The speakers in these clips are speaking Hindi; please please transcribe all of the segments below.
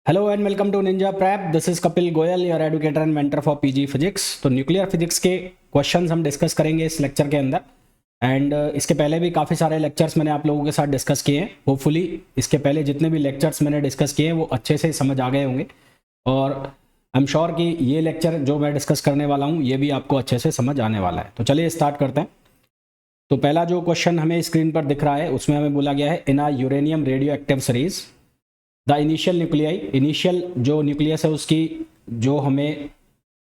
Hello and welcome to Ninja Prep. This is Kapil Goyal, your educator and mentor for PG physics. तो न्यूक्लियर फिजिक्स के क्वेश्चंस हम डिस्कस करेंगे इस लेक्चर के अंदर। एंड इसके पहले भी काफ़ी सारे लेक्चर्स मैंने आप लोगों के साथ डिस्कस किए हैं। होपफुली इसके पहले जितने भी लेक्चर्स मैंने डिस्कस किए हैं वो अच्छे से समझ आ गए होंगे, और आई एम श्योर कि ये लेक्चर जो मैं डिस्कस करने वाला हूँ ये भी आपको अच्छे से समझ आने वाला है। तो चलिए स्टार्ट करते हैं। तो पहला जो क्वेश्चन हमें स्क्रीन पर दिख रहा है उसमें हमें बोला गया है, in uh uranium radioactive series the initial nuclei, initial जो न्यूक्लियस है उसकी जो हमें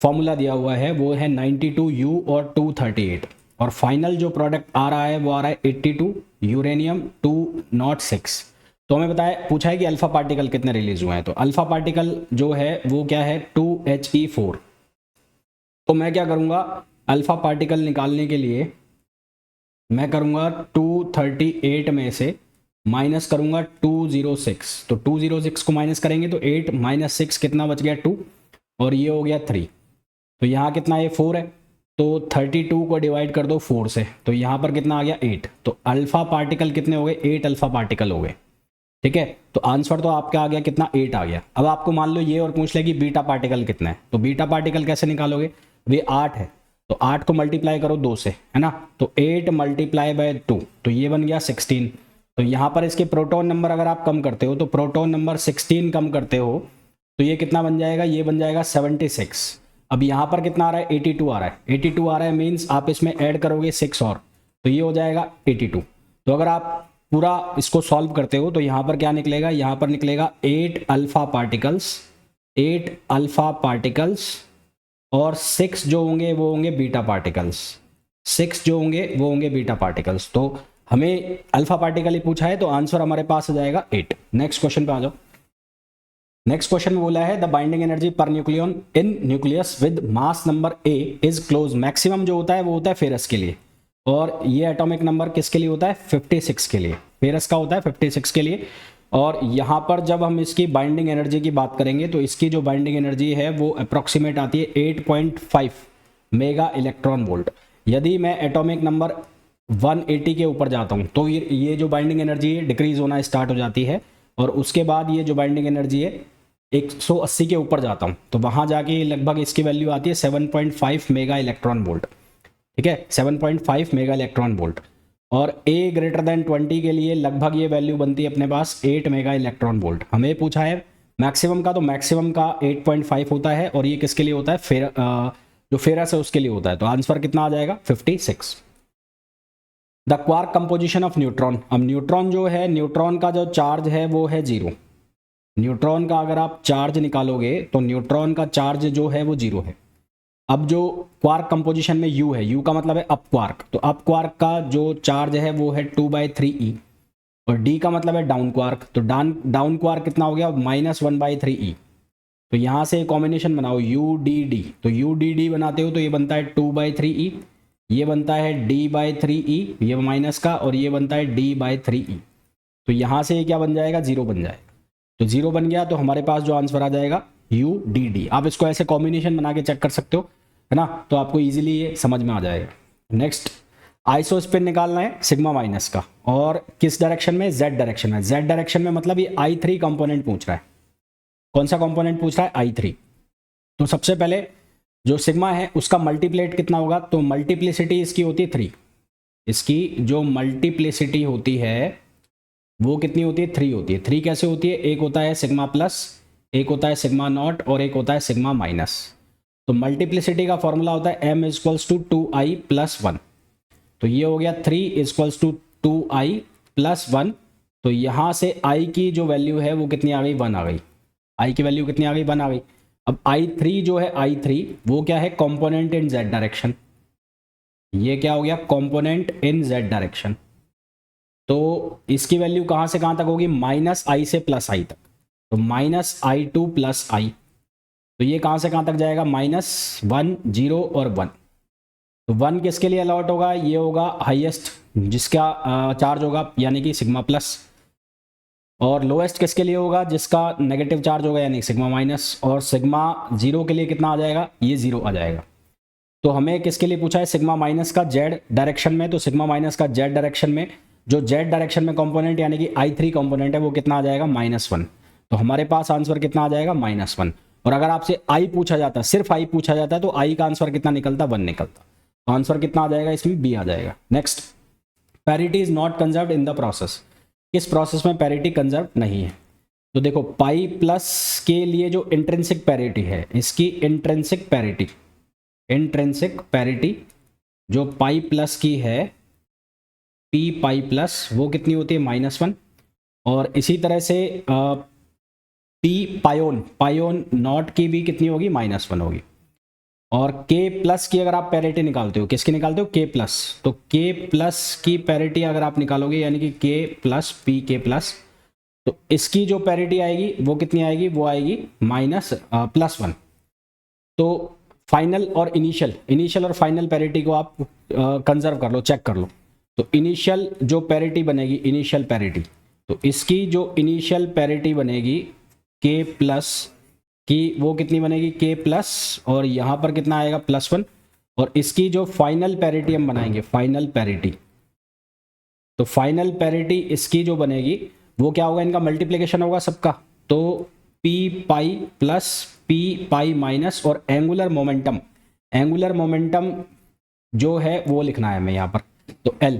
फॉर्मूला दिया हुआ है वो है 92U और 238, और फाइनल जो प्रोडक्ट आ रहा है वो आ रहा है 82 यूरेनियम 206। तो हमें बताया पूछा है कि अल्फा पार्टिकल कितने रिलीज हुए हैं। तो अल्फा पार्टिकल जो है वो क्या है 2He4। तो मैं क्या करूँगा, अल्फा पार्टिकल निकालने के लिए मैं करूँगा 238 में से माइनस करूंगा 206। तो 206 को माइनस करेंगे तो 8 माइनस 6 कितना बच गया 2, और ये हो गया 3। तो यहाँ कितना है 4 है, तो 32 को डिवाइड कर दो 4 से, तो यहाँ पर कितना आ गया 8। तो अल्फा पार्टिकल कितने हो गए, 8 अल्फा पार्टिकल हो गए। ठीक है, तो आंसर तो आपका आ गया कितना 8 आ गया। अब आपको मान लो ये और पूछ ले कि बीटा पार्टिकल कितना है, तो बीटा पार्टिकल कैसे निकालोगे, वे 8 है तो 8 को मल्टीप्लाई करो 2 से, है ना। तो 8 मल्टीप्लाई बाय 2, तो ये बन गया 16। तो यहाँ पर इसके प्रोटॉन नंबर अगर आप कम करते हो तो प्रोटॉन नंबर 16 कम करते हो तो ये कितना बन जाएगा, ये बन जाएगा 76। अब यहाँ पर कितना आ रहा है 82 आ रहा है, 82 आ रहा है मीन्स आप इसमें ऐड करोगे 6 और, तो ये हो जाएगा 82। तो अगर आप पूरा इसको सॉल्व करते हो तो यहाँ पर क्या निकलेगा, यहाँ पर निकलेगा 8 अल्फा पार्टिकल्स, 8 अल्फा पार्टिकल्स, और 6 जो होंगे वो होंगे बीटा पार्टिकल्स, 6 जो होंगे वो होंगे बीटा पार्टिकल्स। तो हमें अल्फा पार्टिकल ही पूछा है तो आंसर हमारे पास आ जाएगा 8। नेक्स्ट क्वेश्चन पे आ जाओ। नेक्स्ट क्वेश्चन में बोला है the binding energy per nucleon in nucleus with mass number A is close. Maximum जो होता है वो होता है फेरस के लिए, और ये एटॉमिक नंबर किसके लिए होता है 56 के लिए, फेरस का होता है 56 के लिए। और यहाँ पर जब हम इसकी बाइंडिंग एनर्जी की बात करेंगे तो इसकी जो बाइंडिंग एनर्जी है वो अप्रॉक्सीमेट आती है 8.5 मेगा इलेक्ट्रॉन वोल्ट। यदि मैं एटॉमिक नंबर 180 के ऊपर जाता हूँ तो ये जो बाइंडिंग एनर्जी है डिक्रीज होना स्टार्ट हो जाती है, और उसके बाद ये जो बाइंडिंग एनर्जी है 180 के ऊपर जाता हूँ तो वहाँ जाके लगभग इसकी वैल्यू आती है 7.5 मेगा इलेक्ट्रॉन वोल्ट। ठीक है, 7.5 मेगा इलेक्ट्रॉन वोल्ट। और a ग्रेटर देन 20 के लिए लगभग ये वैल्यू बनती है अपने पास 8 मेगा इलेक्ट्रॉन वोल्ट। हमें पूछा है मैक्सिमम का, तो मैक्सिमम का 8.5 होता है, और ये किसके लिए होता है जो फेरस है उसके लिए होता है। तो आंसर कितना आ जाएगा 56। The quark composition of neutron. अब न्यूट्रॉन जो है, न्यूट्रॉन का जो चार्ज है वो है 0। न्यूट्रॉन का अगर आप चार्ज निकालोगे तो न्यूट्रॉन का चार्ज जो है वो 0 है। अब जो क्वार्क कंपोजिशन में U है, U का मतलब है अप क्वार्क, तो अप क्वार्क का जो चार्ज है वो है 2/3e, और D का मतलब है डाउन क्वार्क, तो डाउन क्वार्क कितना हो गया -1/3e। तो यहाँ से कॉम्बिनेशन बनाओ UDD, तो UDD बनाते हो तो ये बनता है 2/3e, ये बनता है D/3e, ये माइनस का, और ये बनता है D/3e। तो यहाँ से ये क्या बन जाएगा 0 बन जाएगा। तो 0 बन गया तो हमारे पास जो आंसर आ जाएगा UDD। आप इसको ऐसे कॉम्बिनेशन बना के चेक कर सकते हो, है ना, तो आपको इजीली ये समझ में आ जाएगा। नेक्स्ट आइसोस्पिन निकालना है सिग्मा माइनस का, और किस डायरेक्शन में, Z डायरेक्शन में। Z डायरेक्शन में मतलब ये I3 कंपोनेंट पूछ रहा है। कौन सा कंपोनेंट पूछ रहा है I3। तो सबसे पहले जो सिग्मा है उसका मल्टीप्लेट कितना होगा, तो मल्टीप्लिसिटी इसकी होती है 3। इसकी जो मल्टीप्लिसिटी होती है वो कितनी होती है 3 होती है। 3 कैसे होती है, एक होता है सिग्मा प्लस, एक होता है सिग्मा नॉट, और एक होता है सिग्मा माइनस। तो मल्टीप्लिसिटी का फॉर्मूला होता है m = 2i + 1। तो ये हो गया 3 = 2i + 1। तो यहाँ से i की जो वैल्यू है वो कितनी आ गई, 1 आ गई। i की वैल्यू कितनी आ गई, 1 आ गई। अब I3 जो है I3 वो क्या है, कॉम्पोनेंट इन Z डायरेक्शन। ये क्या हो गया, कॉम्पोनेंट इन Z डायरेक्शन। तो इसकी वैल्यू कहाँ से कहाँ तक होगी, -i से +i तक। तो -i2 + i, तो ये कहाँ से कहाँ तक जाएगा, -1 0 और 1। तो 1 किसके लिए अलॉट होगा, ये होगा हाईएस्ट जिसका चार्ज होगा यानी कि सिग्मा प्लस, और लोएस्ट किसके लिए होगा, जिसका नेगेटिव चार्ज होगा यानी सिग्मा माइनस, और सिग्मा 0 के लिए कितना आ जाएगा, ये 0 आ जाएगा। तो हमें किसके लिए पूछा है, सिग्मा माइनस का Z डायरेक्शन में। तो सिग्मा माइनस का Z डायरेक्शन में जो Z डायरेक्शन में कंपोनेंट यानी कि I3 कंपोनेंट है वो कितना आ जाएगा, -1। तो हमारे पास आंसर कितना आ जाएगा -1। और अगर आपसे आई पूछा जाता, सिर्फ आई पूछा जाता है, तो आई का आंसर कितना निकलता, 1 निकलता। तो आंसर कितना आ जाएगा इसमें, बी आ जाएगा। Next, parity is not conserved in the process. किस प्रोसेस में पैरिटी कंजर्व नहीं है? तो देखो पाई प्लस के लिए जो इंट्रिंसिक पैरिटी है, इसकी इंट्रिंसिक पैरिटी जो पाई प्लस की है, पी पाई प्लस, वो कितनी होती है, -1। और इसी तरह से पी पायोन नॉट की भी कितनी होगी, -1 होगी। और के प्लस की अगर आप पैरिटी निकालते हो, किसकी निकालते हो, के प्लस, तो के प्लस की पैरिटी अगर आप निकालोगे, यानी कि के प्लस पी के प्लस, तो इसकी जो पैरिटी आएगी वो कितनी आएगी, वो आएगी +1। तो फाइनल और इनिशियल और फाइनल पैरिटी को आप कंजर्व कर लो, चेक कर लो। तो इनिशियल जो पैरिटी बनेगी, इनिशियल पैरिटी, तो इसकी जो इनिशियल पैरिटी बनेगी के प्लस की, वो कितनी बनेगी, के प्लस, और यहाँ पर कितना आएगा, +1। और इसकी जो फाइनल पैरिटी हम बनाएंगे, फाइनल पैरिटी, तो फाइनल पैरिटी इसकी जो बनेगी वो क्या होगा, इनका मल्टीप्लिकेशन होगा सबका। तो P pi plus P pi minus, और एंगुलर मोमेंटम जो है वो लिखना है हमें यहाँ पर, तो एल।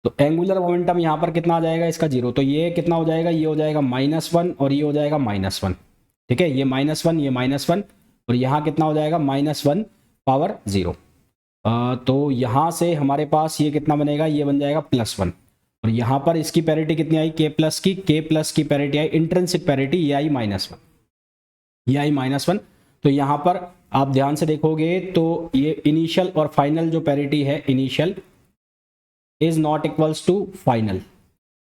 तो एंगुलर मोमेंटम यहाँ पर कितना आ जाएगा, इसका 0। तो ये कितना हो जाएगा, ये हो जाएगा -1 और ये हो जाएगा -1। ठीक है, ये -1, ये -1, और यहाँ कितना हो जाएगा, -1/0। तो यहाँ से हमारे पास ये कितना बनेगा, ये बन जाएगा +1। और यहाँ पर इसकी पैरिटी कितनी आई, के प्लस की पैरिटी आई, इंट्रिंसिक पैरिटी, ये आई -1। तो यहाँ पर आप ध्यान से देखोगे तो ये इनिशियल और फाइनल जो पैरिटी है, initial is not equals to final.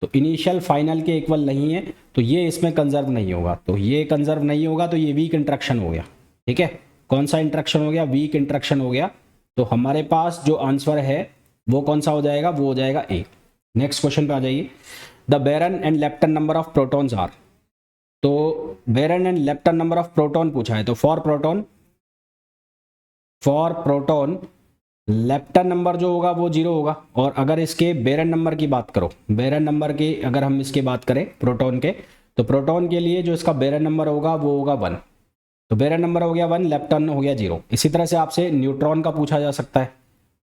तो इनिशियल फाइनल के इक्वल नहीं है, तो ये इसमें कंजर्व नहीं होगा। तो ये कंजर्व नहीं होगा, तो ये वीक इंट्रैक्शन हो गया। ठीक है, कौन सा इंट्रैक्शन हो गया, वीक इंट्रैक्शन हो गया। तो हमारे पास जो आंसर है वो कौन सा हो जाएगा, वो हो जाएगा ए। नेक्स्ट क्वेश्चन पे आ जाइए। The baryon and lepton number of protons are. तो baryon and lepton number of proton पूछा है, तो फॉर प्रोटॉन लेप्टन नंबर जो होगा वो 0 होगा। और अगर इसके बैरन नंबर की बात करो, बैरन नंबर की अगर हम इसकी बात करें प्रोटॉन के, तो प्रोटॉन के लिए जो इसका बैरन नंबर होगा वो होगा 1। तो बैरन नंबर हो गया 1, लेप्टन हो गया 0। इसी तरह से आपसे न्यूट्रॉन का पूछा जा सकता है।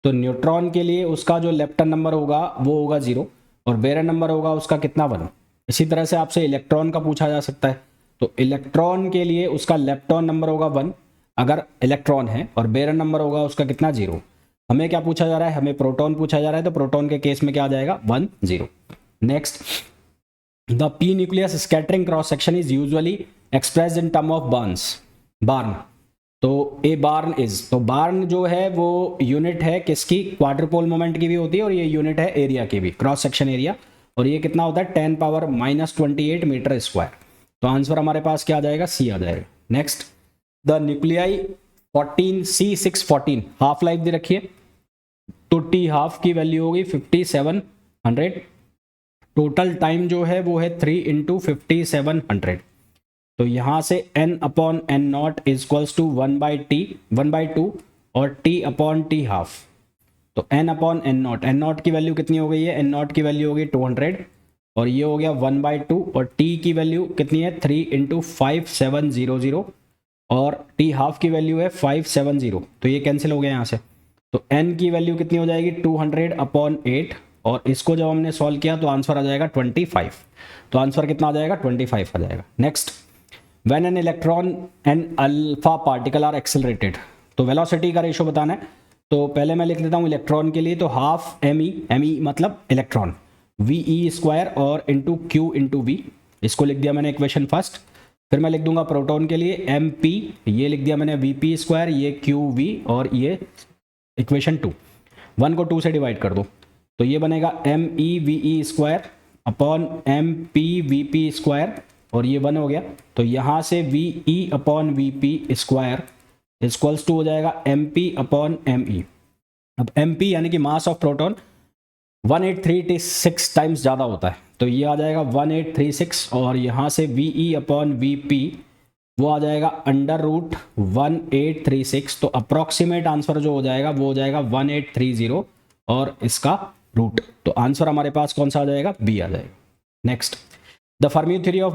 तो न्यूट्रॉन के लिए उसका जो लेप्टन नंबर होगा वो होगा 0, और बैरन नंबर होगा उसका कितना, 1। इसी तरह से आपसे इलेक्ट्रॉन का पूछा जा सकता है। तो इलेक्ट्रॉन के लिए उसका लेप्टन नंबर होगा 1 अगर इलेक्ट्रॉन है, और बैरन नंबर होगा उसका कितना, 0। हमें क्या पूछा जा रहा है, हमें प्रोटॉन पूछा जा रहा है, तो प्रोटॉन के केस में क्या आ जाएगा, 1 0। Next, the p nucleus scattering cross section is usually expressed in term of barn. तो ए बार्न इज, तो बार्न जो है वो यूनिट है किसकी, क्वाड्रुपोल मोमेंट की भी होती है, और ये यूनिट है एरिया की भी, क्रॉस सेक्शन एरिया। और ये कितना होता है, 10⁻⁻28 मीटर स्क्वायर। तो आंसर हमारे पास क्या आ जाएगा, सी आ जाएगा। Next, the nuclei 14C614 half life दे रखिए, तो टी हाफ की वैल्यू होगी 5700। टोटल टाइम जो है वो है 3 × 5700। तो यहाँ से n/n0 इज इक्वल्स टू 1/2 और t/t हाफ। तो n/n0 की वैल्यू कितनी हो गई है, n0 की वैल्यू होगी 200, और ये हो गया 1/2, और t की वैल्यू कितनी है, 3 × 5700, और t हाफ की वैल्यू है 570। तो ये कैंसिल हो गया यहाँ से। तो n की वैल्यू कितनी हो जाएगी, 200/8, और इसको जब हमने सॉल्व किया तो आंसर आ जाएगा 25। तो आंसर कितना आ जाएगा, 25 आ जाएगा। Next, when an electron and alpha particle are accelerated. तो वेलोसिटी का रेशो बताना है। तो पहले मैं लिख लेता हूँ इलेक्ट्रॉन के लिए, तो हाफ me मतलब इलेक्ट्रॉन, ve² और इंटू q इंटू v, इसको लिख दिया मैंने इक्वेशन फर्स्ट। फिर मैं लिख दूंगा प्रोटॉन के लिए mp, ये लिख दिया मैंने vp², ये qv, और ये इक्वेशन 2। 1 को 2 से डिवाइड कर दो, तो ये बनेगा me/ve² अपॉन mp/vp², और ये 1 हो गया। तो यहाँ से ve/vp² इक्वल्स टू हो जाएगा mp/me। अब mp यानी कि मास ऑफ प्रोटॉन 1836 टाइम्स ज़्यादा होता है, तो ये आ जाएगा 1836, और यहाँ से ve/vp वो आ जाएगा √1836। तो अप्रॉक्सीमेट आंसर जो हो जाएगा वो हो जाएगा 1830, और इसका रूट। तो आंसर हमारे पास कौन सा आ जाएगा, बी आ जाएगा। Next, the Fermi theory of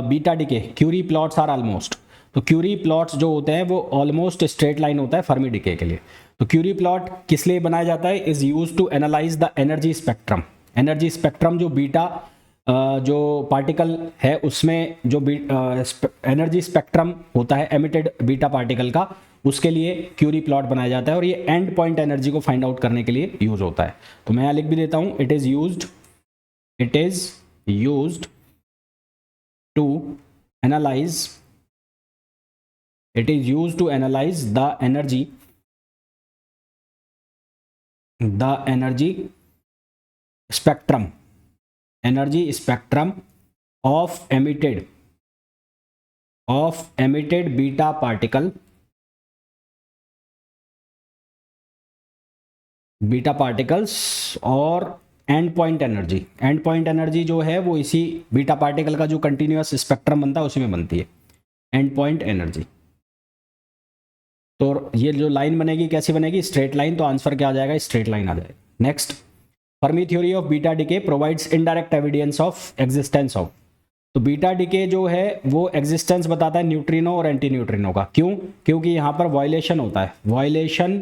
beta decay Kurie plots are almost, तो क्यूरी प्लॉट्स जो होते हैं वो ऑलमोस्ट स्ट्रेट लाइन होता है फर्मी डीके के लिए। तो क्यूरी प्लॉट किस लिए बनाया जाता है? Is use to analyse the energy spectrum. Energy spectrum जो बीटा जो पार्टिकल है उसमें जो एनर्जी स्पेक्ट्रम होता है एमिटेड बीटा पार्टिकल का, उसके लिए क्यूरी प्लॉट बनाया जाता है और ये एंड पॉइंट एनर्जी को फाइंड आउट करने के लिए यूज होता है। तो मैं यहाँ लिख भी देता हूँ, it is used to analyse the energy spectrum of emitted beta particles और एंड पॉइंट एनर्जी जो है वो इसी बीटा पार्टिकल का जो कंटिन्यूअस स्पेक्ट्रम बनता है उसी में बनती है, एंड पॉइंट एनर्जी। तो ये जो लाइन बनेगी कैसी बनेगी? Straight line. तो आंसर क्या आ जाएगा? स्ट्रेट लाइन आ जाएगा। Next, Fermi theory of beta DK provides indirect evidence of existence of. तो बीटा डीके जो है वो एग्जिस्टेंस बताता है न्यूट्रिनो और एंटी न्यूट्रिनो का। क्यों? क्योंकि यहाँ पर वायलेशन होता है, violation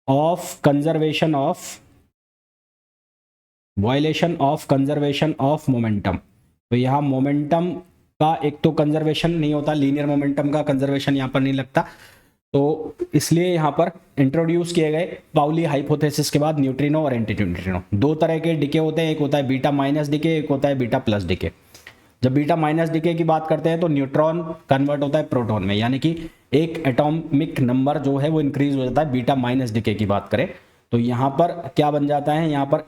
of conservation of momentum. तो यहाँ मोमेंटम का एक तो कंजर्वेशन नहीं होता, लीनियर मोमेंटम का कंजर्वेशन यहाँ पर नहीं लगता, तो इसलिए यहाँ पर इंट्रोड्यूस किए गए पाउली हाइपोथेसिस के बाद न्यूट्रिनो और एंटी न्यूट्रिनो। दो तरह के डीके होते हैं, एक होता है बीटा माइनस डीके, एक होता है बीटा प्लस डीके। जब बीटा माइनस डीके की बात करते हैं तो न्यूट्रॉन कन्वर्ट होता है प्रोटॉन में, यानी कि एक एटॉमिक नंबर जो है वो इंक्रीज हो जाता है बीटा माइनस डीके की बात करें। तो यहाँ पर क्या बन जाता है? यहाँ पर